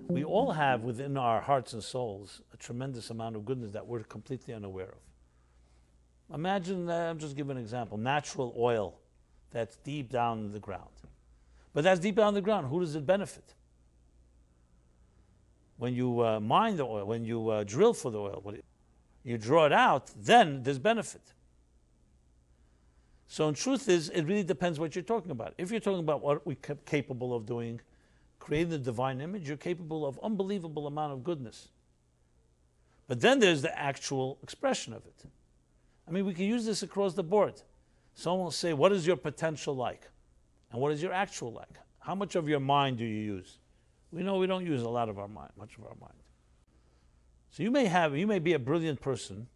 We all have within our hearts and souls a tremendous amount of goodness that we're completely unaware of. Imagine, I'm just giving an example, natural oil that's deep down in the ground. But that's deep down in the ground. Who does it benefit? When you mine the oil, when you drill for the oil, you draw it out, then there's benefit. So in truth it really depends what you're talking about. If you're talking about what we're capable of doing, creating the divine image, you're capable of unbelievable amount of goodness. But then there's the actual expression of it. I mean, we can use this across the board. Someone will say, what is your potential like? And what is your actual like? How much of your mind do you use? We know we don't use a lot of our mind, much of our mind. So you may be a brilliant person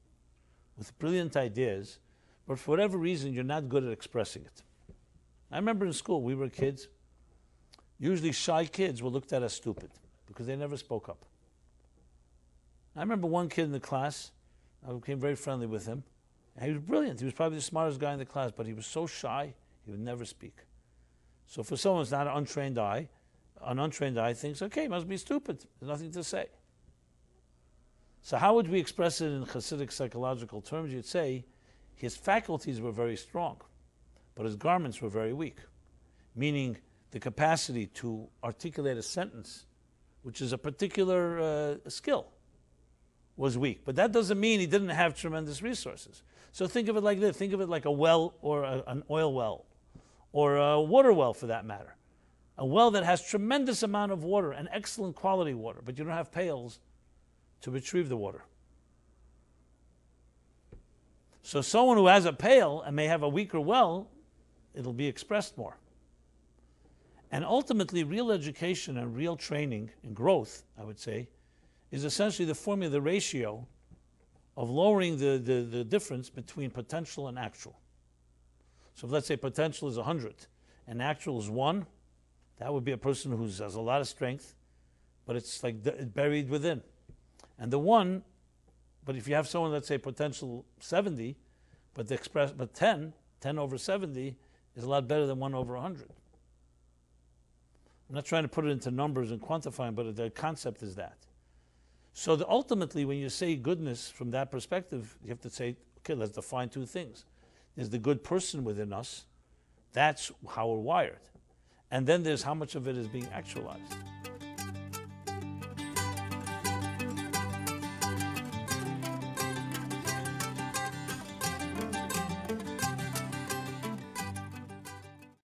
with brilliant ideas, but for whatever reason, you're not good at expressing it. I remember in school, we were kids. Usually shy kids were looked at as stupid because they never spoke up. I remember one kid in the class, I became very friendly with him, and he was brilliant. He was probably the smartest guy in the class, but he was so shy, he would never speak. So for someone who's not an untrained eye thinks, okay, he must be stupid. There's nothing to say. So how would we express it in Hasidic psychological terms? You'd say his faculties were very strong, but his garments were very weak, meaning the capacity to articulate a sentence, which is a particular skill, was weak. But that doesn't mean he didn't have tremendous resources. So think of it like this. Think of it like a well or an oil well or a water well for that matter. A well that has tremendous amount of water and excellent quality water, but you don't have pails to retrieve the water. So someone who has a pail and may have a weaker well, it'll be expressed more. And ultimately, real education and real training and growth, I would say, is essentially the formula, the ratio of lowering the difference between potential and actual. So if let's say potential is 100 and actual is 1, that would be a person who has a lot of strength, but it's like buried within. And the 1, but if you have someone, let's say potential 70, but 10 over 70 is a lot better than 1 over 100. I'm not trying to put it into numbers and quantifying, but the concept is that. So ultimately, when you say goodness from that perspective, you have to say, okay, let's define two things. There's the good person within us. That's how we're wired. And then there's how much of it is being actualized.